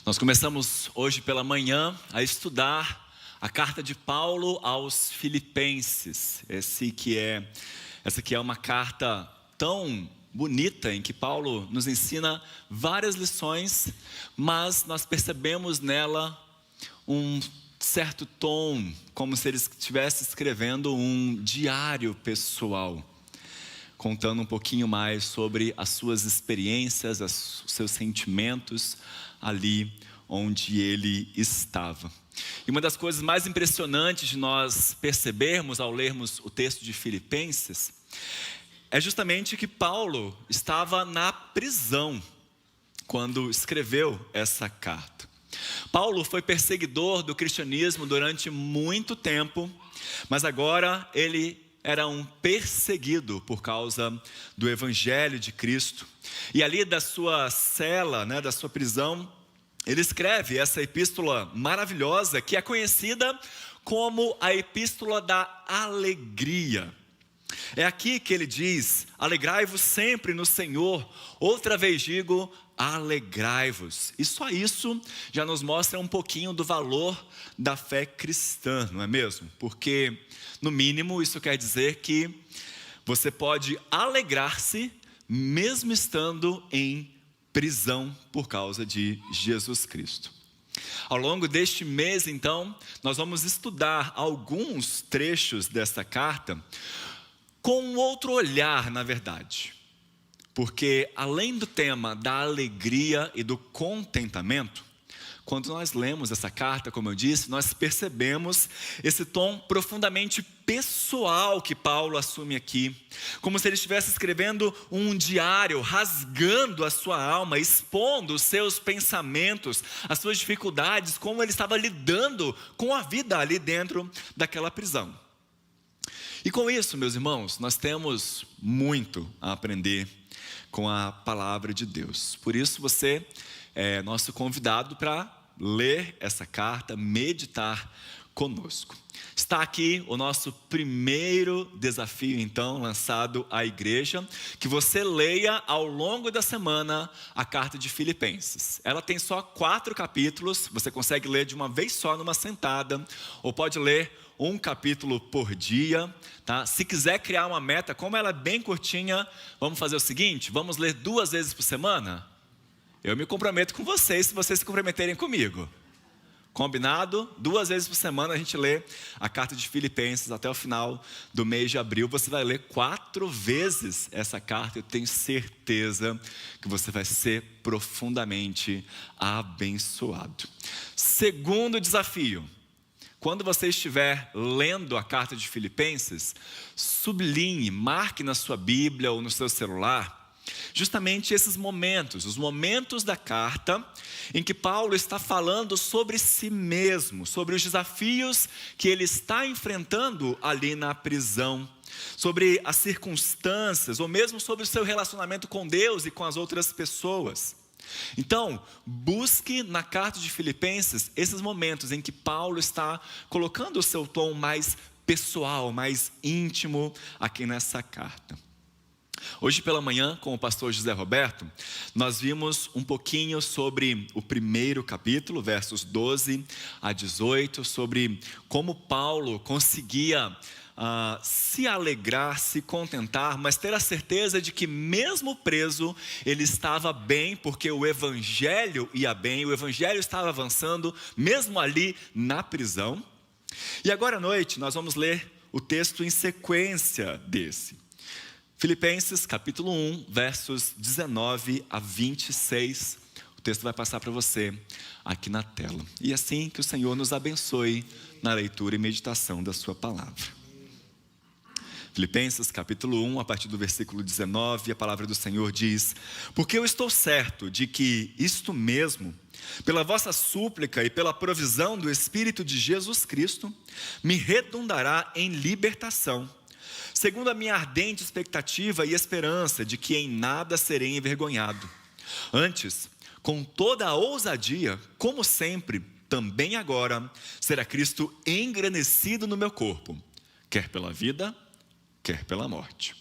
Nós começamos hoje pela manhã a estudar a carta de Paulo aos Filipenses. Essa que é uma carta tão bonita em que Paulo nos ensina várias lições, mas nós percebemos nela um certo tom, como se ele estivesse escrevendo um diário pessoal, contando um pouquinho mais sobre as suas experiências, os seus sentimentos ali onde ele estava. E uma das coisas mais impressionantes de nós percebermos ao lermos o texto de Filipenses é justamente que Paulo estava na prisão quando escreveu essa carta. Paulo foi perseguidor do cristianismo durante muito tempo, mas agora ele era um perseguido por causa do evangelho de Cristo. E ali da sua cela, da sua prisão, ele escreve essa epístola maravilhosa que é conhecida como a epístola da alegria. É aqui que ele diz: alegrai-vos sempre no Senhor. Outra vez digo, alegrai-vos. E só isso já nos mostra um pouquinho do valor da fé cristã, não é mesmo? Porque, no mínimo, isso quer dizer que você pode alegrar-se mesmo estando em prisão por causa de Jesus Cristo. Ao longo deste mês, então, nós vamos estudar alguns trechos desta carta com um outro olhar, na verdade. Porque além do tema da alegria e do contentamento, quando nós lemos essa carta, como eu disse, nós percebemos esse tom profundamente pessoal que Paulo assume aqui, como se ele estivesse escrevendo um diário, rasgando a sua alma, expondo os seus pensamentos, as suas dificuldades, como ele estava lidando com a vida ali dentro daquela prisão. E com isso, meus irmãos, nós temos muito a aprender com a palavra de Deus. Por isso você é nosso convidado para ler essa carta, meditar conosco. Está aqui o nosso primeiro desafio, então, lançado à igreja, que você leia ao longo da semana a carta de Filipenses. Ela tem só 4 capítulos, você consegue ler de uma vez só numa sentada, ou pode ler um capítulo por dia, tá? Se quiser criar uma meta, como ela é bem curtinha, vamos fazer o seguinte: vamos ler 2 vezes por semana? Eu me comprometo com vocês, se vocês se comprometerem comigo. Combinado? 2 vezes por semana a gente lê a carta de Filipenses até o final do mês de abril. Você vai ler 4 vezes essa carta. Eu tenho certeza que você vai ser profundamente abençoado. Segundo desafio: quando você estiver lendo a carta de Filipenses, sublinhe, marque na sua Bíblia ou no seu celular justamente esses momentos, os momentos da carta em que Paulo está falando sobre si mesmo, sobre os desafios que ele está enfrentando ali na prisão, sobre as circunstâncias, ou mesmo sobre o seu relacionamento com Deus e com as outras pessoas. Então, busque na carta de Filipenses esses momentos em que Paulo está colocando o seu tom mais pessoal, mais íntimo aqui nessa carta. Hoje pela manhã, com o pastor José Roberto, nós vimos um pouquinho sobre o primeiro capítulo, versos 12 a 18, sobre como Paulo conseguia se alegrar, se contentar, mas ter a certeza de que mesmo preso, ele estava bem, porque o evangelho ia bem, o evangelho estava avançando, mesmo ali na prisão. E agora à noite nós vamos ler o texto em sequência desse. Filipenses capítulo 1, versos 19 a 26. O texto vai passar para você aqui na tela. E assim que o Senhor nos abençoe na leitura e meditação da sua palavra. Filipenses capítulo 1, a partir do versículo 19, a palavra do Senhor diz: porque eu estou certo de que isto mesmo, pela vossa súplica e pela provisão do Espírito de Jesus Cristo, me redundará em libertação, segundo a minha ardente expectativa e esperança de que em nada serei envergonhado. Antes, com toda a ousadia, como sempre, também agora, será Cristo engrandecido no meu corpo, quer pela vida, quer pela morte.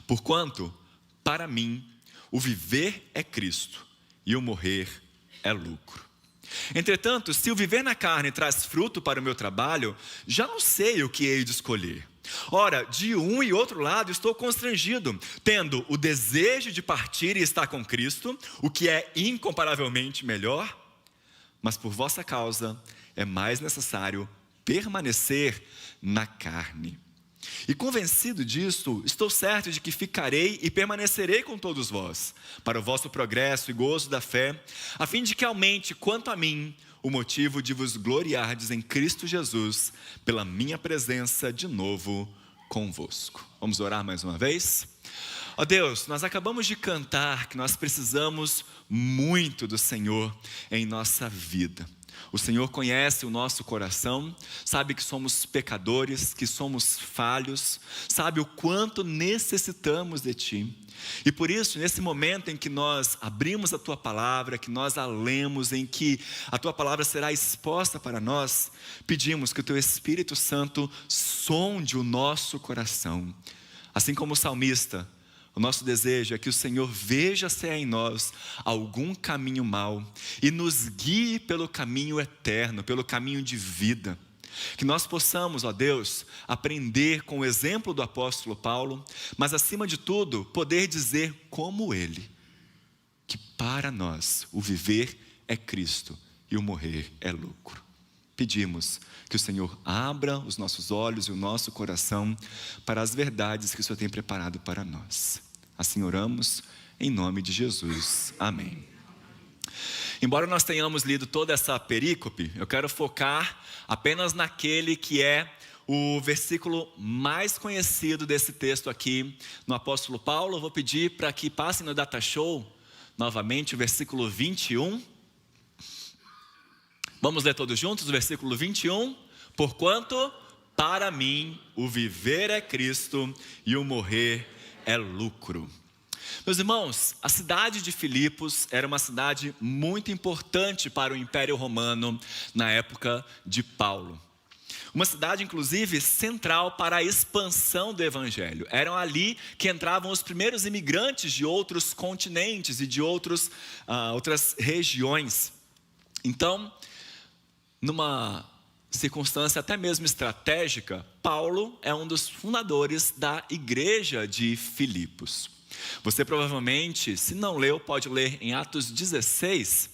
Porquanto, para mim, o viver é Cristo e o morrer é lucro. Entretanto, se o viver na carne traz fruto para o meu trabalho, já não sei o que hei de escolher. Ora, de um e outro lado estou constrangido, tendo o desejo de partir e estar com Cristo, o que é incomparavelmente melhor, mas por vossa causa é mais necessário permanecer na carne. E convencido disto, estou certo de que ficarei e permanecerei com todos vós, para o vosso progresso e gozo da fé, a fim de que aumente, quanto a mim, o motivo de vos gloriardes em Cristo Jesus, pela minha presença de novo convosco. Vamos orar mais uma vez? Ó Deus, nós acabamos de cantar que nós precisamos muito do Senhor em nossa vida. O Senhor conhece o nosso coração, sabe que somos pecadores, que somos falhos, sabe o quanto necessitamos de Ti. E por isso, nesse momento em que nós abrimos a Tua palavra, que nós a lemos, em que a Tua palavra será exposta para nós, pedimos que o Teu Espírito Santo sonde o nosso coração. Assim como o salmista, o nosso desejo é que o Senhor veja se há em nós algum caminho mau e nos guie pelo caminho eterno, pelo caminho de vida. Que nós possamos, ó Deus, aprender com o exemplo do apóstolo Paulo, mas acima de tudo, poder dizer como ele, que para nós o viver é Cristo e o morrer é lucro. Pedimos que o Senhor abra os nossos olhos e o nosso coração para as verdades que o Senhor tem preparado para nós. Assim oramos, em nome de Jesus. Amém. Embora nós tenhamos lido toda essa perícope, eu quero focar apenas naquele que é o versículo mais conhecido desse texto aqui no apóstolo Paulo. Eu vou pedir para que passem no Data Show novamente o versículo 21. Vamos ler todos juntos o versículo 21. Porquanto para mim o viver é Cristo e o morrer é lucro. Meus irmãos, a cidade de Filipos era uma cidade muito importante para o Império Romano na época de Paulo. Uma cidade, inclusive, central para a expansão do Evangelho. Eram ali que entravam os primeiros imigrantes de outros continentes e de outras regiões. Então, numa circunstância até mesmo estratégica, Paulo é um dos fundadores da igreja de Filipos. Você provavelmente, se não leu, pode ler em Atos 16,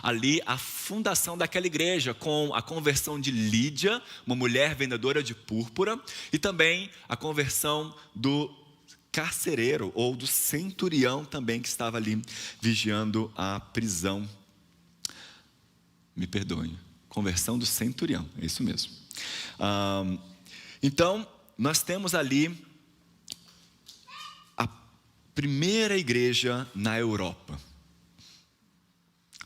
ali a fundação daquela igreja, com a conversão de Lídia, uma mulher vendedora de púrpura, e também a conversão do carcereiro, ou do centurião também, que estava ali vigiando a prisão. Me perdoem. Conversão do centurião, é isso mesmo. Então, nós temos ali a primeira igreja na Europa.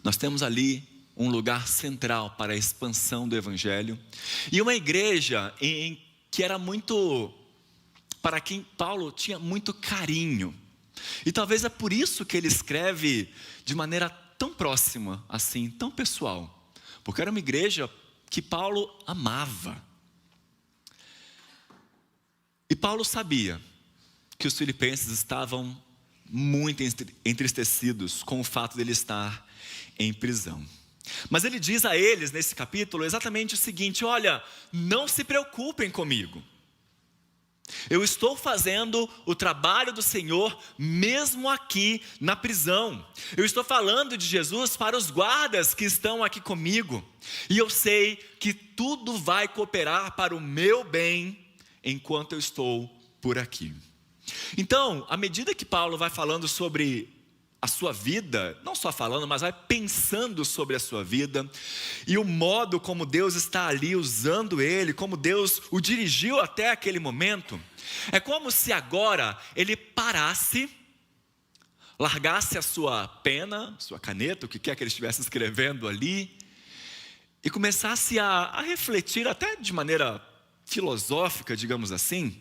Nós temos ali um lugar central para a expansão do Evangelho. E uma igreja que era muito, para quem Paulo tinha muito carinho. E talvez é por isso que ele escreve de maneira tão próxima, assim, tão pessoal. Porque era uma igreja que Paulo amava. E Paulo sabia que os filipenses estavam muito entristecidos com o fato de ele estar em prisão. Mas ele diz a eles nesse capítulo exatamente o seguinte: olha, não se preocupem comigo. Eu estou fazendo o trabalho do Senhor mesmo aqui na prisão. Eu estou falando de Jesus para os guardas que estão aqui comigo. E eu sei que tudo vai cooperar para o meu bem enquanto eu estou por aqui. Então, à medida que Paulo vai falando sobre a sua vida, não só falando, mas vai pensando sobre a sua vida, e o modo como Deus está ali usando ele, como Deus o dirigiu até aquele momento, é como se agora ele parasse, largasse a sua pena, sua caneta, o que quer que ele estivesse escrevendo ali, e começasse a refletir até de maneira filosófica, digamos assim,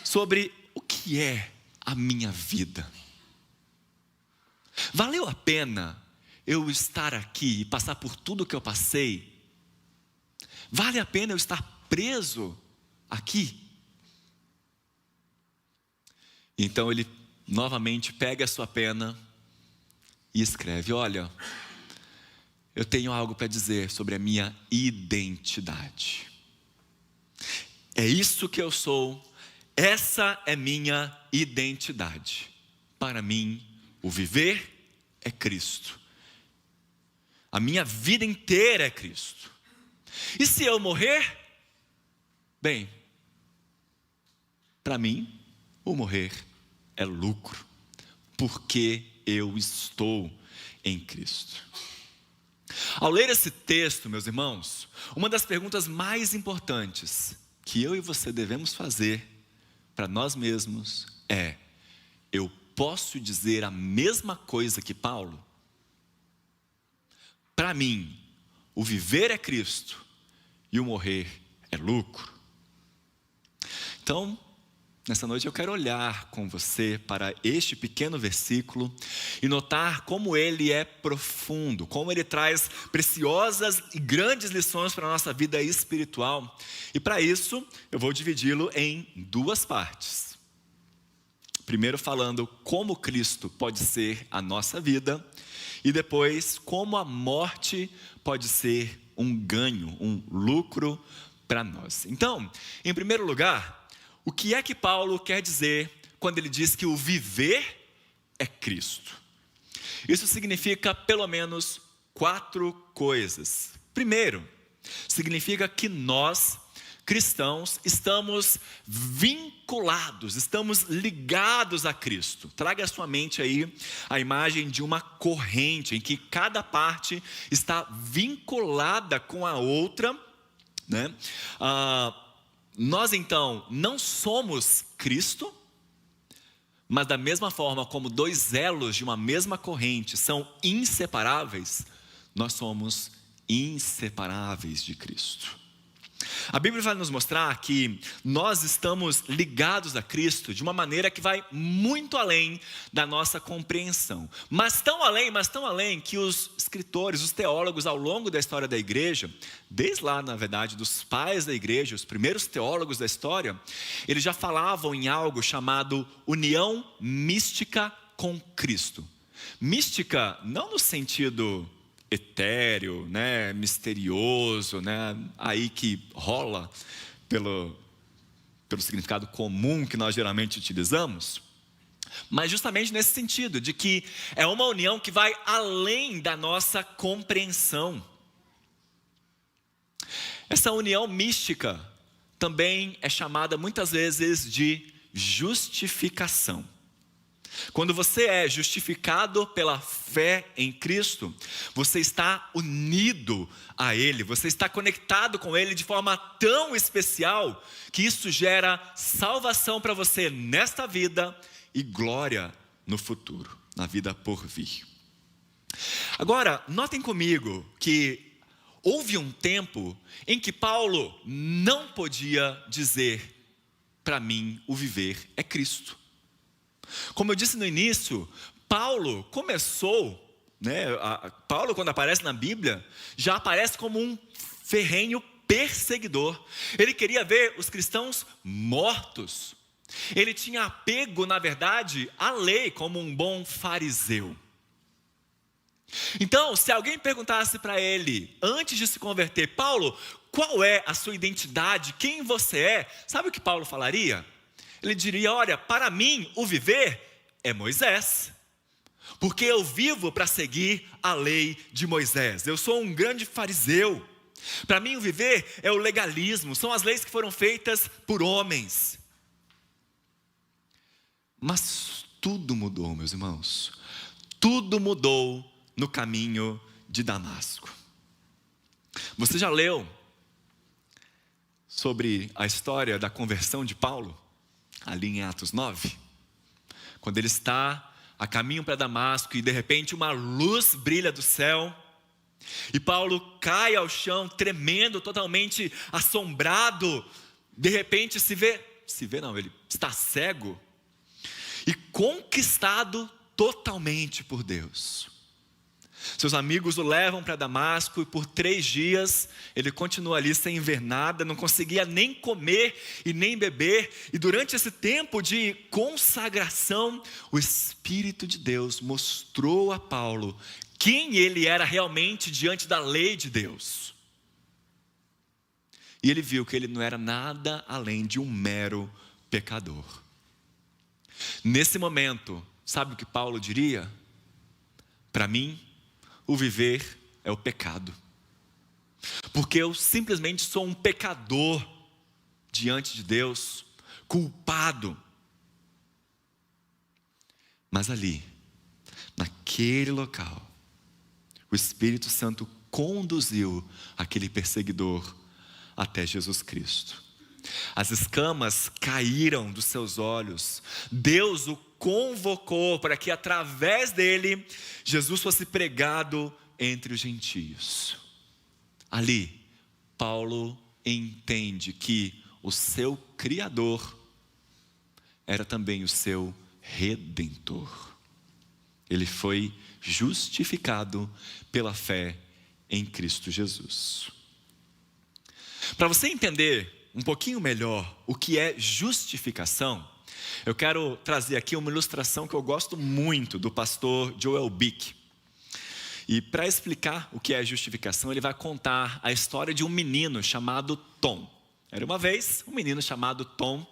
sobre o que é a minha vida. Valeu a pena eu estar aqui e passar por tudo que eu passei? Vale a pena eu estar preso aqui? Então ele novamente pega a sua pena e escreve: olha, eu tenho algo para dizer sobre a minha identidade. É isso que eu sou, essa é minha identidade. Para mim, o viver é Cristo. A minha vida inteira é Cristo. E se eu morrer? Bem, para mim, o morrer é lucro, porque eu estou em Cristo. Ao ler esse texto, meus irmãos, uma das perguntas mais importantes que eu e você devemos fazer para nós mesmos é: eu posso dizer a mesma coisa que Paulo? Para mim, o viver é Cristo e o morrer é lucro. Então, nessa noite eu quero olhar com você para este pequeno versículo e notar como ele é profundo, como ele traz preciosas e grandes lições para a nossa vida espiritual. E para isso, eu vou dividi-lo em duas partes. Primeiro falando como Cristo pode ser a nossa vida, e depois como a morte pode ser um ganho, um lucro para nós. Então, em primeiro lugar, o que é que Paulo quer dizer quando ele diz que o viver é Cristo? Isso significa pelo menos 4 coisas. Primeiro, significa que nós, cristãos, estamos vinculados, estamos ligados a Cristo. Traga à sua mente aí a imagem de uma corrente, em que cada parte está vinculada com a outra, né? Nós então não somos Cristo, mas da mesma forma como 2 elos de uma mesma corrente são inseparáveis, nós somos inseparáveis de Cristo. A Bíblia vai nos mostrar que nós estamos ligados a Cristo de uma maneira que vai muito além da nossa compreensão. Mas tão além que os escritores, os teólogos ao longo da história da igreja, desde lá na verdade dos pais da igreja, os primeiros teólogos da história, eles já falavam em algo chamado união mística com Cristo. Mística não no sentido etéreo, né, misterioso, né, aí que rola pelo significado comum que nós geralmente utilizamos, mas justamente nesse sentido, de que é uma união que vai além da nossa compreensão. Essa união mística também é chamada muitas vezes de justificação. Quando você é justificado pela fé em Cristo, você está unido a Ele, você está conectado com Ele de forma tão especial, que isso gera salvação para você nesta vida e glória no futuro, na vida por vir. Agora, notem comigo que houve um tempo em que Paulo não podia dizer: para mim o viver é Cristo. Como eu disse no início, Paulo começou, Paulo, quando aparece na Bíblia, já aparece como um ferrenho perseguidor. Ele queria ver os cristãos mortos. Ele tinha apego, na verdade, à lei, como um bom fariseu. Então, se alguém perguntasse para ele, antes de se converter: Paulo, qual é a sua identidade? Quem você é? Sabe o que Paulo falaria? Ele diria: olha, para mim o viver é Moisés, porque eu vivo para seguir a lei de Moisés. Eu sou um grande fariseu. Para mim o viver é o legalismo, são as leis que foram feitas por homens. Mas tudo mudou, meus irmãos. Tudo mudou no caminho de Damasco. Você já leu sobre a história da conversão de Paulo? Ali em Atos 9, quando ele está a caminho para Damasco e de repente uma luz brilha do céu, e Paulo cai ao chão tremendo, totalmente assombrado. De repente ele está cego e conquistado totalmente por Deus. Seus amigos o levam para Damasco e por 3 dias ele continua ali sem ver nada, não conseguia nem comer e nem beber. E durante esse tempo de consagração, o Espírito de Deus mostrou a Paulo quem ele era realmente diante da lei de Deus. E ele viu que ele não era nada além de um mero pecador. Nesse momento, sabe o que Paulo diria? Para mim, o viver é o pecado. Porque eu simplesmente sou um pecador diante de Deus, culpado. Mas ali, naquele local, o Espírito Santo conduziu aquele perseguidor até Jesus Cristo. As escamas caíram dos seus olhos. Deus o convocou para que através dele, Jesus fosse pregado entre os gentios. Ali, Paulo entende que o seu Criador era também o seu Redentor. Ele foi justificado pela fé em Cristo Jesus. Para você entender um pouquinho melhor o que é justificação, eu quero trazer aqui uma ilustração que eu gosto muito do pastor Joel Bick. E para explicar o que é justificação, ele vai contar a história de um menino chamado Tom. Era uma vez um menino chamado Tom.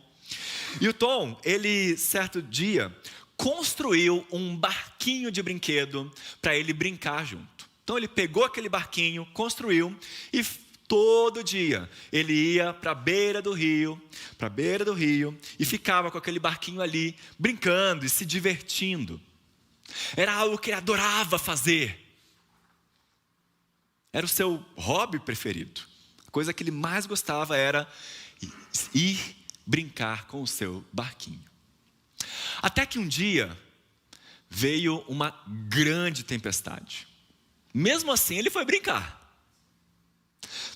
E o Tom, ele certo dia construiu um barquinho de brinquedo para ele brincar junto. Então ele pegou aquele barquinho, construiu e todo dia ele ia para a beira do rio e ficava com aquele barquinho ali brincando e se divertindo. Era algo que ele adorava fazer. Era o seu hobby preferido. A coisa que ele mais gostava era ir brincar com o seu barquinho. Até que um dia veio uma grande tempestade. Mesmo assim, ele foi brincar.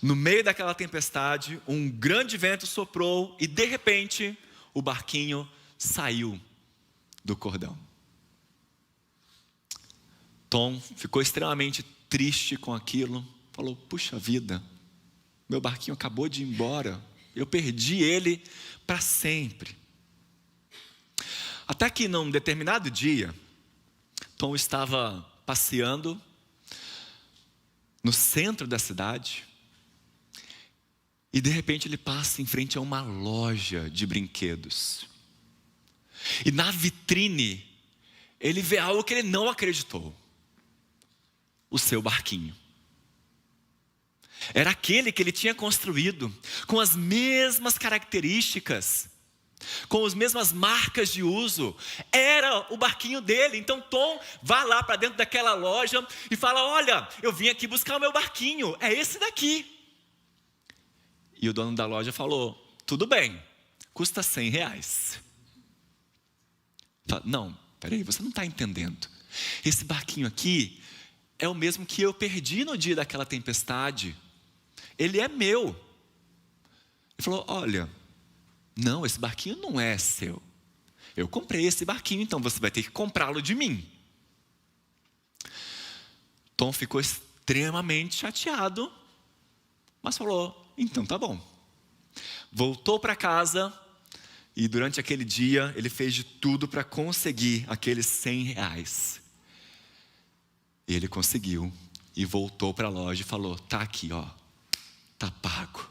No meio daquela tempestade, um grande vento soprou e, de repente, o barquinho saiu do cordão. Tom ficou extremamente triste com aquilo. Falou, puxa vida, meu barquinho acabou de ir embora. Eu perdi ele para sempre. Até que num determinado dia, Tom estava passeando no centro da cidade. E de repente ele passa em frente a uma loja de brinquedos. E na vitrine, ele vê algo que ele não acreditou. O seu barquinho. Era aquele que ele tinha construído, com as mesmas características, com as mesmas marcas de uso. Era o barquinho dele. Então Tom vai lá para dentro daquela loja e fala, olha, eu vim aqui buscar o meu barquinho, é esse daqui. E o dono da loja falou, tudo bem, custa R$100. Fala, não, peraí, você não está entendendo. Esse barquinho aqui é o mesmo que eu perdi no dia daquela tempestade. Ele é meu. Ele falou, olha, não, esse barquinho não é seu. Eu comprei esse barquinho, então você vai ter que comprá-lo de mim. Tom ficou extremamente chateado, mas falou, então tá bom. Voltou para casa e durante aquele dia ele fez de tudo para conseguir aqueles R$100. E ele conseguiu e voltou para a loja e falou, tá aqui, ó, tá pago.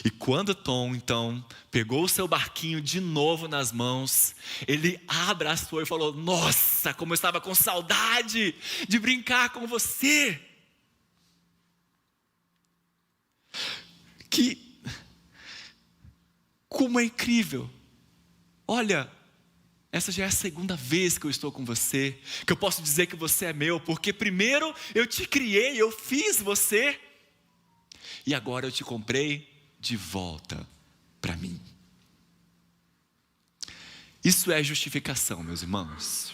E quando Tom então pegou o seu barquinho de novo nas mãos, ele abraçou e falou, nossa, como eu estava com saudade de brincar com você. Como é incrível. Olha, essa já é a segunda vez que eu estou com você, que eu posso dizer que você é meu, porque primeiro eu te criei, eu fiz você, e agora eu te comprei de volta para mim. Isso é justificação, meus irmãos.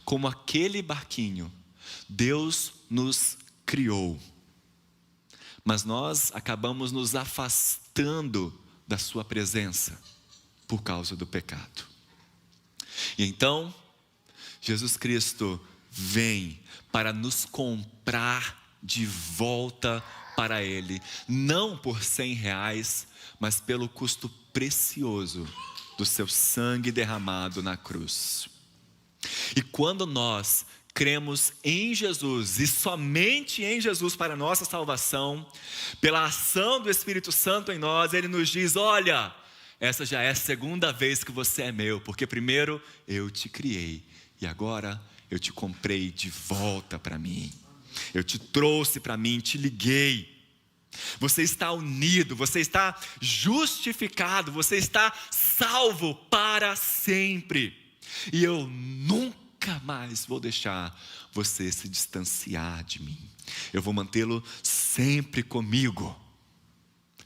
Como aquele barquinho, Deus nos criou, mas nós acabamos nos afastando da sua presença por causa do pecado. E então, Jesus Cristo vem para nos comprar de volta para Ele, não por R$100, mas pelo custo precioso do seu sangue derramado na cruz. E quando nós cremos em Jesus e somente em Jesus para a nossa salvação, pela ação do Espírito Santo em nós, Ele nos diz: olha, essa já é a segunda vez que você é meu, porque primeiro eu te criei e agora eu te comprei de volta para mim. Eu te trouxe para mim, te liguei. Você está unido, você está justificado, você está salvo para sempre. E eu nunca mais vou deixar você se distanciar de mim. Eu vou mantê-lo sempre comigo.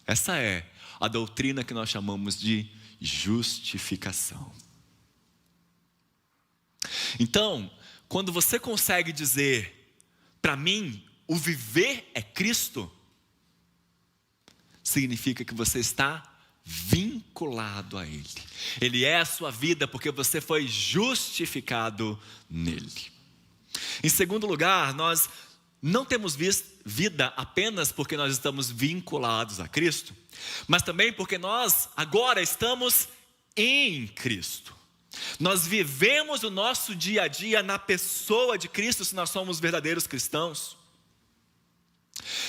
Essa é a doutrina que nós chamamos de justificação. Então, quando você consegue dizer: para mim, o viver é Cristo, significa que você está vinculado a Ele. Ele é a sua vida porque você foi justificado nele. Em segundo lugar, nós não temos vida apenas porque nós estamos vinculados a Cristo, mas também porque nós agora estamos em Cristo. Nós vivemos o nosso dia a dia na pessoa de Cristo se nós somos verdadeiros cristãos.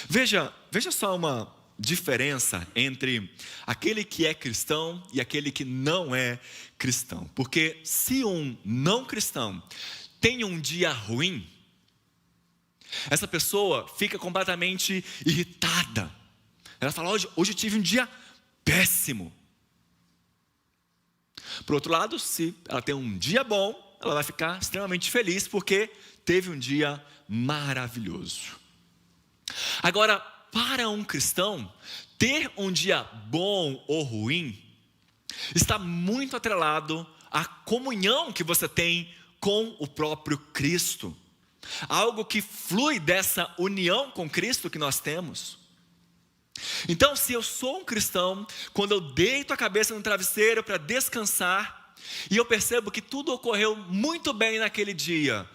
Veja só uma diferença entre aquele que é cristão e aquele que não é cristão. Porque se um não cristão tem um dia ruim, essa pessoa fica completamente irritada. Ela fala: hoje eu tive um dia péssimo. Por outro lado, se ela tem um dia bom, ela vai ficar extremamente feliz porque teve um dia maravilhoso. Agora, para um cristão, ter um dia bom ou ruim está muito atrelado à comunhão que você tem com o próprio Cristo. Algo que flui dessa união com Cristo que nós temos. Então, se eu sou um cristão, quando eu deito a cabeça no travesseiro para descansar, e eu percebo que tudo ocorreu muito bem naquele dia,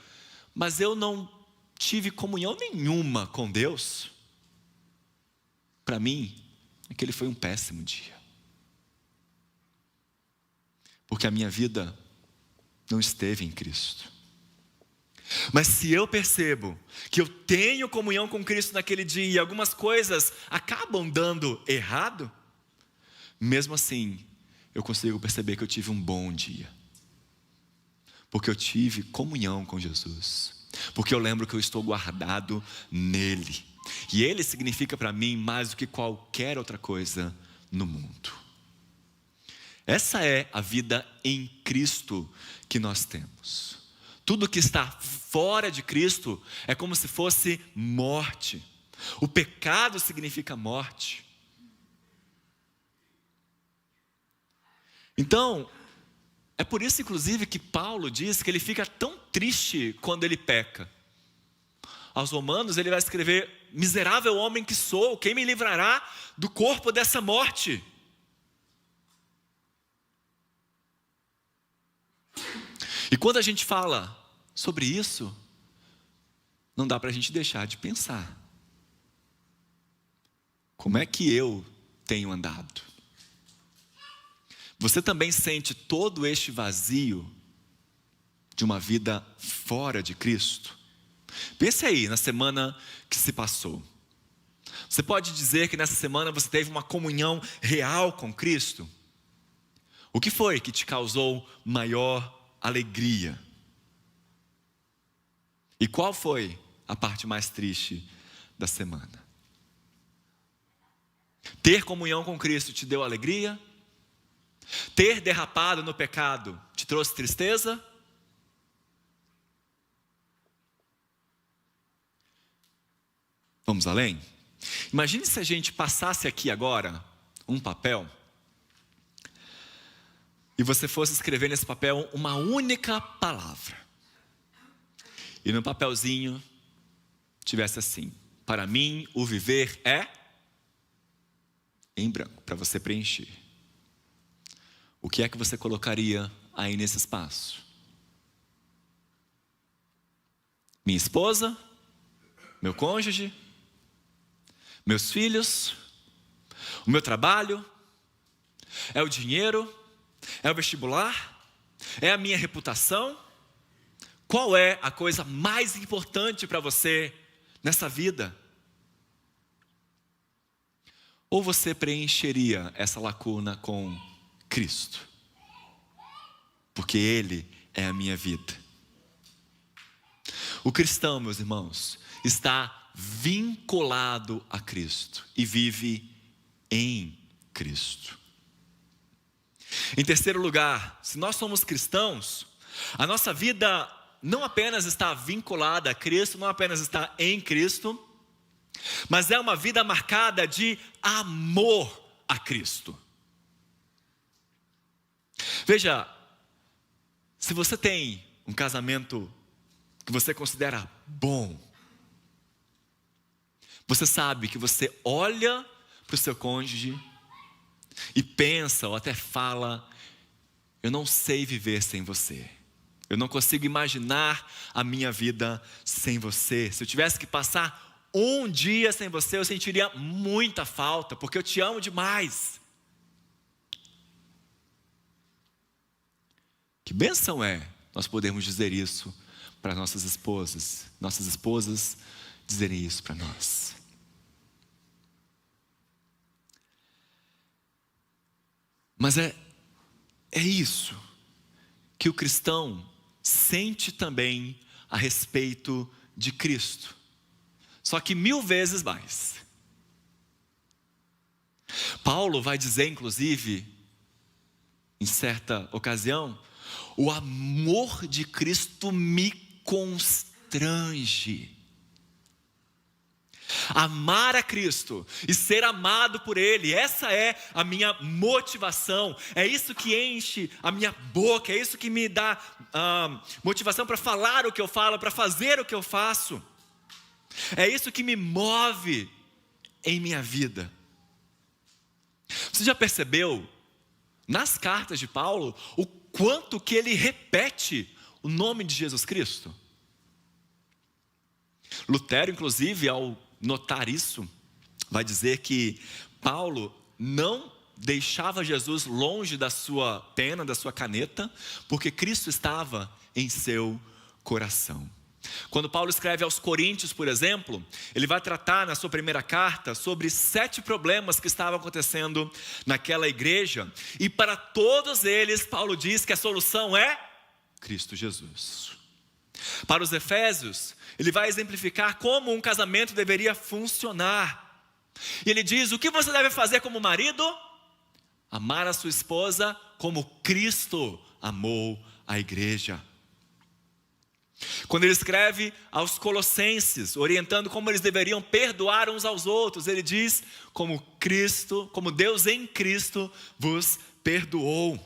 mas eu não tive comunhão nenhuma com Deus, para mim, aquele foi um péssimo dia. Porque a minha vida não esteve em Cristo. Mas se eu percebo que eu tenho comunhão com Cristo naquele dia e algumas coisas acabam dando errado, mesmo assim, eu consigo perceber que eu tive um bom dia. Porque eu tive comunhão com Jesus. Porque eu lembro que eu estou guardado nele. E Ele significa para mim mais do que qualquer outra coisa no mundo. Essa é a vida em Cristo que nós temos. Tudo que está fora de Cristo é como se fosse morte. O pecado significa morte. Então, é por isso inclusive que Paulo diz que ele fica tão triste quando ele peca. Aos Romanos ele vai escrever: miserável homem que sou, quem me livrará do corpo dessa morte? E quando a gente fala sobre isso, não dá para a gente deixar de pensar: como é que eu tenho andado? Você também sente todo este vazio de uma vida fora de Cristo? Pense aí na semana que se passou. Você pode dizer que nessa semana você teve uma comunhão real com Cristo? O que foi que te causou maior alegria? E qual foi a parte mais triste da semana? Ter comunhão com Cristo te deu alegria? Ter derrapado no pecado te trouxe tristeza? Vamos além? Imagine se a gente passasse aqui agora um papel e você fosse escrever nesse papel uma única palavra. E no papelzinho tivesse assim: para mim o viver é, em branco, para você preencher. O que é que você colocaria aí nesse espaço? Minha esposa? Meu cônjuge? Meus filhos? O meu trabalho? É o dinheiro? É o vestibular? É a minha reputação? Qual é a coisa mais importante para você nessa vida? Ou você preencheria essa lacuna com Cristo? Porque Ele é a minha vida. O cristão, meus irmãos, está vinculado a Cristo e vive em Cristo. Em terceiro lugar, se nós somos cristãos, a nossa vida não apenas está vinculada a Cristo, não apenas está em Cristo, mas é uma vida marcada de amor a Cristo. Veja, se você tem um casamento que você considera bom, você sabe que você olha para o seu cônjuge e pensa ou até fala: eu não sei viver sem você. Eu não consigo imaginar a minha vida sem você. Se eu tivesse que passar um dia sem você, eu sentiria muita falta, porque eu te amo demais. Que bênção é nós podermos dizer isso para nossas esposas dizerem isso para nós. Mas é isso que o cristão sente também a respeito de Cristo. Só que 1000 vezes mais. Paulo vai dizer, inclusive, em certa ocasião: o amor de Cristo me constrange. Amar a Cristo e ser amado por Ele, essa é a minha motivação. É isso que enche a minha boca, é isso que me dá motivação para falar o que eu falo, para fazer o que eu faço. É isso que me move em minha vida. Você já percebeu, nas cartas de Paulo, o quanto que ele repete o nome de Jesus Cristo? Lutero, inclusive, ao notar isso, vai dizer que Paulo não deixava Jesus longe da sua pena, da sua caneta, porque Cristo estava em seu coração. Quando Paulo escreve aos Coríntios, por exemplo, ele vai tratar na sua primeira carta sobre 7 problemas que estavam acontecendo naquela igreja, e para todos eles Paulo diz que a solução é Cristo Jesus. Para os Efésios, ele vai exemplificar como um casamento deveria funcionar, e ele diz: o que você deve fazer como marido? Amar a sua esposa como Cristo amou a igreja. Quando ele escreve aos Colossenses, orientando como eles deveriam perdoar uns aos outros, ele diz: como Deus em Cristo vos perdoou.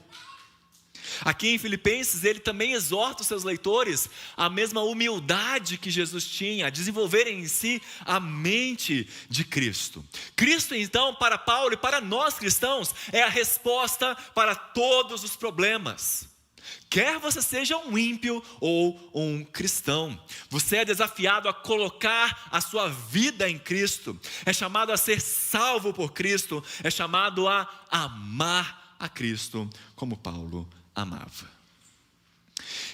Aqui em Filipenses, ele também exorta os seus leitores à mesma humildade que Jesus tinha, a desenvolverem em si a mente de Cristo. Cristo, então, para Paulo e para nós cristãos, é a resposta para todos os problemas. Quer você seja um ímpio ou um cristão, você é desafiado a colocar a sua vida em Cristo, é chamado a ser salvo por Cristo, é chamado a amar a Cristo como Paulo amava.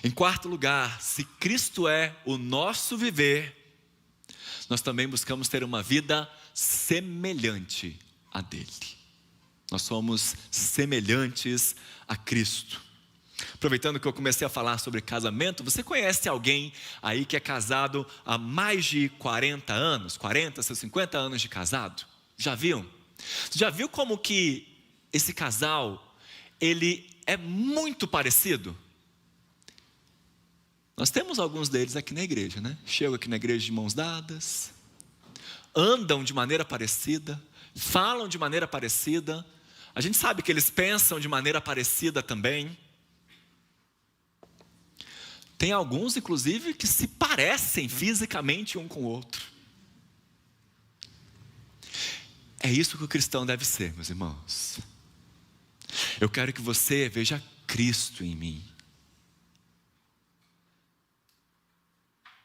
Em quarto lugar, se Cristo é o nosso viver, nós também buscamos ter uma vida semelhante a dele. Nós somos semelhantes a Cristo. Aproveitando que eu comecei a falar sobre casamento, você conhece alguém aí que é casado há mais de 40 anos, 40, seus 50 anos de casado? Já viu? Já viu como que esse casal, ele é muito parecido? Nós temos alguns deles aqui na igreja, né? Chegam aqui na igreja de mãos dadas, andam de maneira parecida, falam de maneira parecida. A gente sabe que eles pensam de maneira parecida também. Tem alguns, inclusive, que se parecem fisicamente um com o outro. É isso que o cristão deve ser, meus irmãos. Eu quero que você veja Cristo em mim.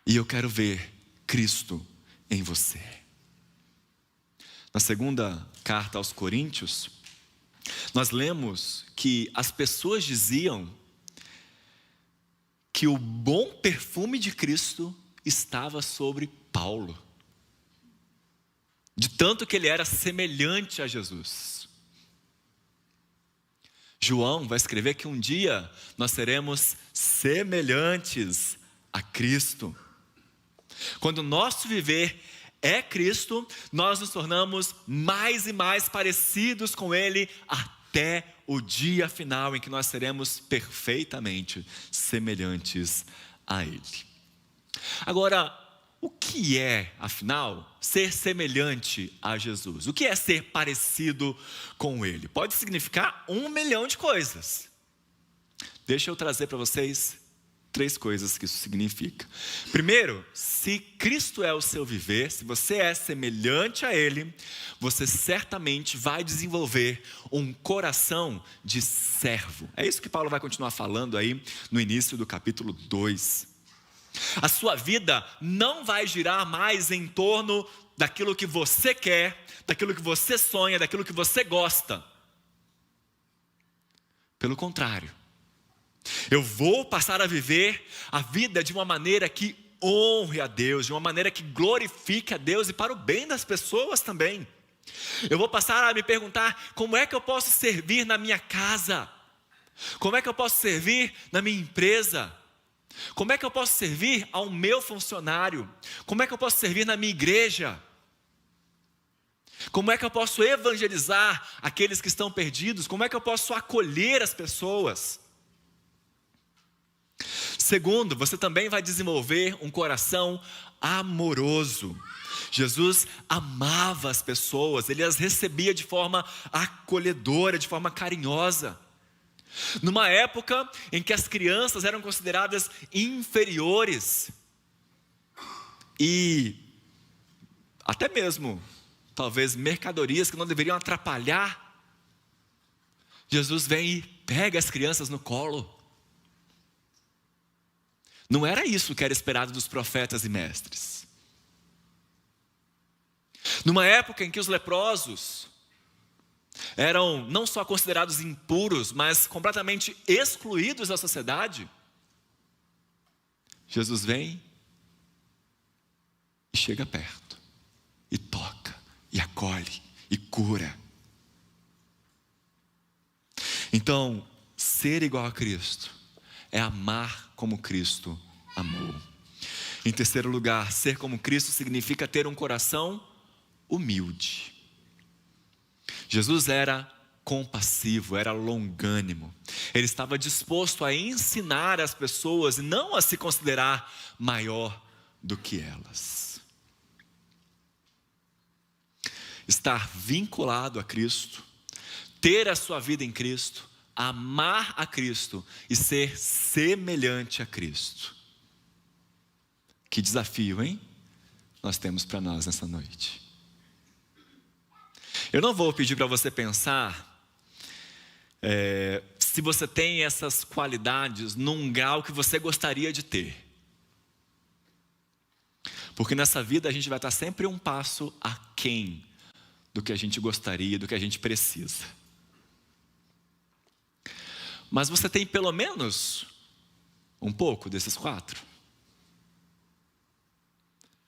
E eu quero ver Cristo em você. Na segunda carta aos Coríntios, nós lemos que as pessoas diziam que o bom perfume de Cristo estava sobre Paulo. De tanto que ele era semelhante a Jesus. João vai escrever que um dia nós seremos semelhantes a Cristo. Quando o nosso viver é Cristo, nós nos tornamos mais e mais parecidos com Ele até o dia final em que nós seremos perfeitamente semelhantes a Ele. Agora, o que é, afinal, ser semelhante a Jesus? O que é ser parecido com Ele? Pode significar 1 milhão de coisas. Deixa eu trazer para vocês 3 coisas que isso significa. Primeiro, se Cristo é o seu viver, se você é semelhante a Ele, você certamente vai desenvolver um coração de servo. É isso que Paulo vai continuar falando aí no início do capítulo 2. A sua vida não vai girar mais em torno daquilo que você quer, daquilo que você sonha, daquilo que você gosta. Pelo contrário, eu vou passar a viver a vida de uma maneira que honre a Deus, de uma maneira que glorifique a Deus e para o bem das pessoas também. Eu vou passar a me perguntar: como é que eu posso servir na minha casa? Como é que eu posso servir na minha empresa? Como é que eu posso servir ao meu funcionário? Como é que eu posso servir na minha igreja? Como é que eu posso evangelizar aqueles que estão perdidos? Como é que eu posso acolher as pessoas? Segundo, você também vai desenvolver um coração amoroso. Jesus amava as pessoas, Ele as recebia de forma acolhedora, de forma carinhosa. Numa época em que as crianças eram consideradas inferiores e até mesmo, talvez, mercadorias que não deveriam atrapalhar, Jesus vem e pega as crianças no colo. Não era isso que era esperado dos profetas e mestres. Numa época em que os leprosos eram não só considerados impuros, mas completamente excluídos da sociedade, Jesus vem e chega perto, e toca, e acolhe, e cura. Então, ser igual a Cristo é amar como Cristo amou. Em terceiro lugar, ser como Cristo significa ter um coração humilde. Jesus era compassivo, era longânimo. Ele estava disposto a ensinar as pessoas e não a se considerar maior do que elas. Estar vinculado a Cristo, ter a sua vida em Cristo, amar a Cristo e ser semelhante a Cristo. Que desafio, hein? Nós temos para nós nessa noite. Eu não vou pedir para você pensar se você tem essas qualidades num grau que você gostaria de ter. Porque nessa vida a gente vai estar sempre um passo aquém do que a gente gostaria, do que a gente precisa. Mas você tem pelo menos um pouco desses 4?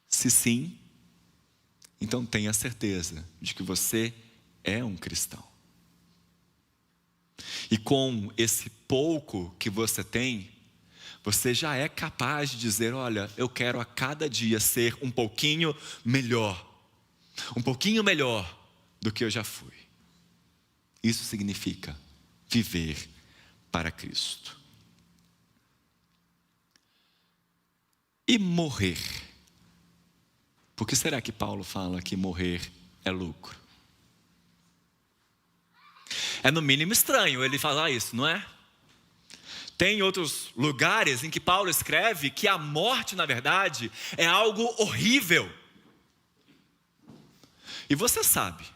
Se sim, então tenha certeza de que você é um cristão. E com esse pouco que você tem, você já é capaz de dizer: olha, eu quero a cada dia ser um pouquinho melhor do que eu já fui. Isso significa viver para Cristo. E morrer? Por que será que Paulo fala que morrer é lucro? É no mínimo estranho ele falar isso, não é? Tem outros lugares em que Paulo escreve que a morte, na verdade, é algo horrível. E você sabe,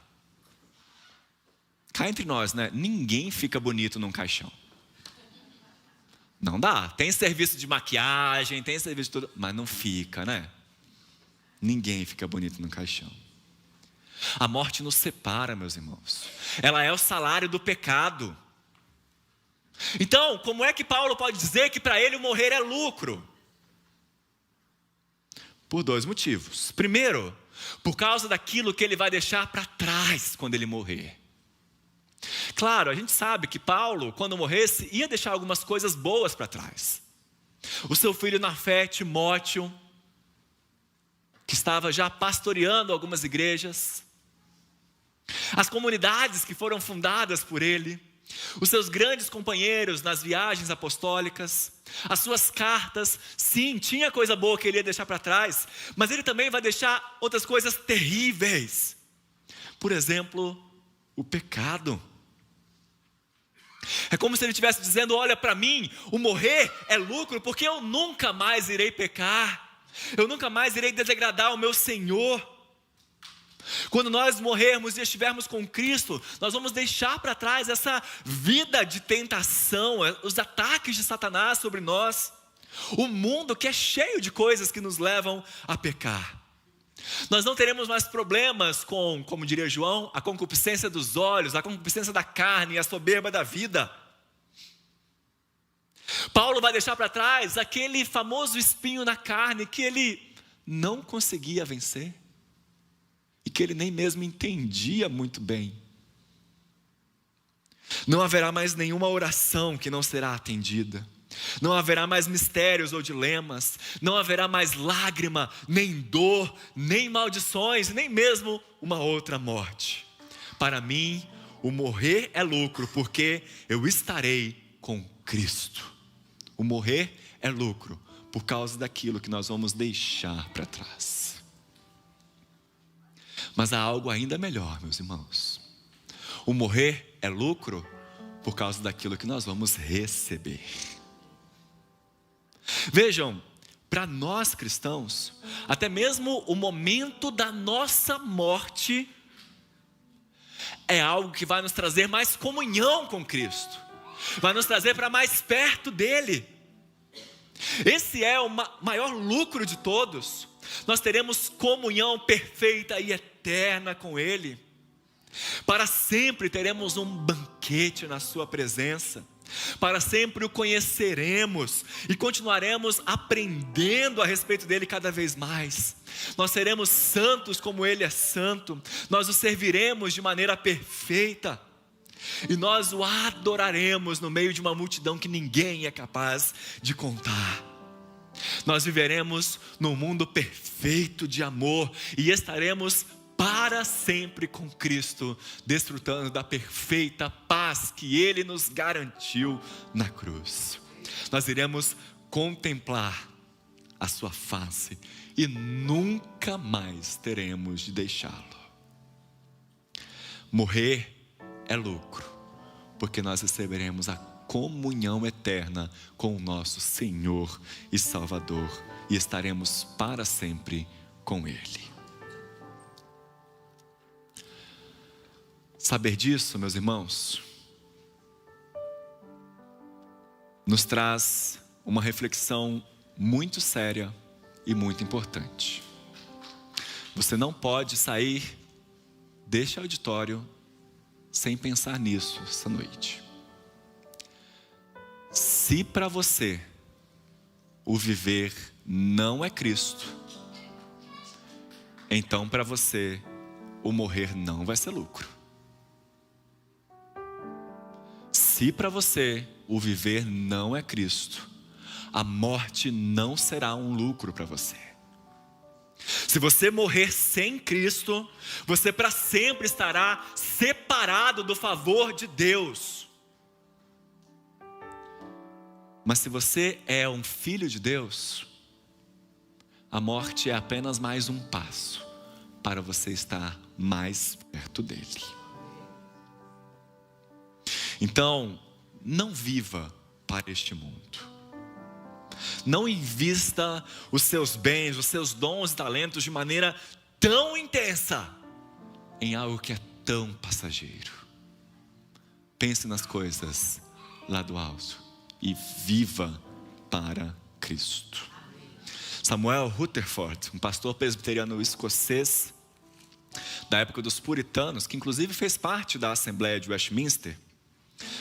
cá entre nós, né? Ninguém fica bonito num caixão. Não dá. Tem serviço de maquiagem, tem serviço de tudo, mas não fica, né? Ninguém fica bonito no caixão. A morte nos separa, meus irmãos. Ela é o salário do pecado. Então, como é que Paulo pode dizer que para ele o morrer é lucro? Por 2 motivos. Primeiro, por causa daquilo que ele vai deixar para trás quando ele morrer. Claro, a gente sabe que Paulo, quando morresse, ia deixar algumas coisas boas para trás. O seu filho na fé, Timóteo, que estava já pastoreando algumas igrejas. As comunidades que foram fundadas por ele. Os seus grandes companheiros nas viagens apostólicas, as suas cartas. Sim, tinha coisa boa que ele ia deixar para trás, mas ele também vai deixar outras coisas terríveis. Por exemplo, o pecado. É como se ele estivesse dizendo: olha, para mim, o morrer é lucro, porque eu nunca mais irei pecar, eu nunca mais irei desagradar o meu Senhor. Quando nós morrermos e estivermos com Cristo, nós vamos deixar para trás essa vida de tentação, os ataques de Satanás sobre nós, o mundo que é cheio de coisas que nos levam a pecar. Nós não teremos mais problemas com, como diria João, a concupiscência dos olhos, a concupiscência da carne e a soberba da vida. Paulo vai deixar para trás aquele famoso espinho na carne que ele não conseguia vencer. E que ele nem mesmo entendia muito bem. Não haverá mais nenhuma oração que não será atendida. Não haverá mais mistérios ou dilemas. Não haverá mais lágrima, nem dor, nem maldições, nem mesmo uma outra morte. Para mim, o morrer é lucro, porque eu estarei com Cristo. O morrer é lucro, por causa daquilo que nós vamos deixar para trás. Mas há algo ainda melhor, meus irmãos. O morrer é lucro por causa daquilo que nós vamos receber. Vejam, para nós cristãos, até mesmo o momento da nossa morte é algo que vai nos trazer mais comunhão com Cristo, vai nos trazer para mais perto dele. Esse é o maior lucro de todos. Nós teremos comunhão perfeita e eterna com Ele. Para sempre teremos um banquete na sua presença. Para sempre o conheceremos e continuaremos aprendendo a respeito dele cada vez mais. Nós seremos santos como Ele é santo. Nós o serviremos de maneira perfeita. E nós o adoraremos no meio de uma multidão que ninguém é capaz de contar. Nós viveremos num mundo perfeito de amor e estaremos para sempre com Cristo, desfrutando da perfeita paz que Ele nos garantiu na cruz. Nós iremos contemplar a sua face e nunca mais teremos de deixá-lo. Morrer é lucro, porque nós receberemos a comunhão eterna com o nosso Senhor e Salvador e estaremos para sempre com Ele. Saber disso, meus irmãos, nos traz uma reflexão muito séria e muito importante. Você não pode sair deste auditório sem pensar nisso essa noite. Se para você o viver não é Cristo, então para você o morrer não vai ser lucro. Se para você o viver não é Cristo, a morte não será um lucro para você. Se você morrer sem Cristo, você para sempre estará separado do favor de Deus. Mas se você é um filho de Deus, a morte é apenas mais um passo para você estar mais perto dele. Então, não viva para este mundo. Não invista os seus bens, os seus dons e talentos de maneira tão intensa em algo que é tão passageiro. Pense nas coisas lá do alto e viva para Cristo. Samuel Rutherford, um pastor presbiteriano escocês da época dos puritanos, que inclusive fez parte da Assembleia de Westminster,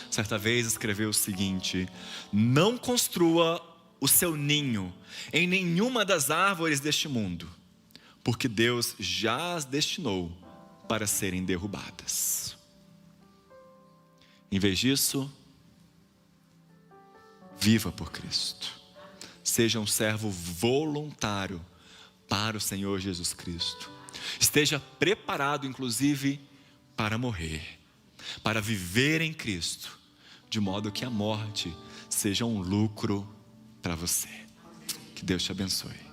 certa vez escreveu o seguinte: não construa o seu ninho em nenhuma das árvores deste mundo, porque Deus já as destinou para serem derrubadas. Em vez disso, viva por Cristo. Seja um servo voluntário para o Senhor Jesus Cristo. Esteja preparado, inclusive, para morrer, para viver em Cristo, de modo que a morte seja um lucro para você. Que Deus te abençoe.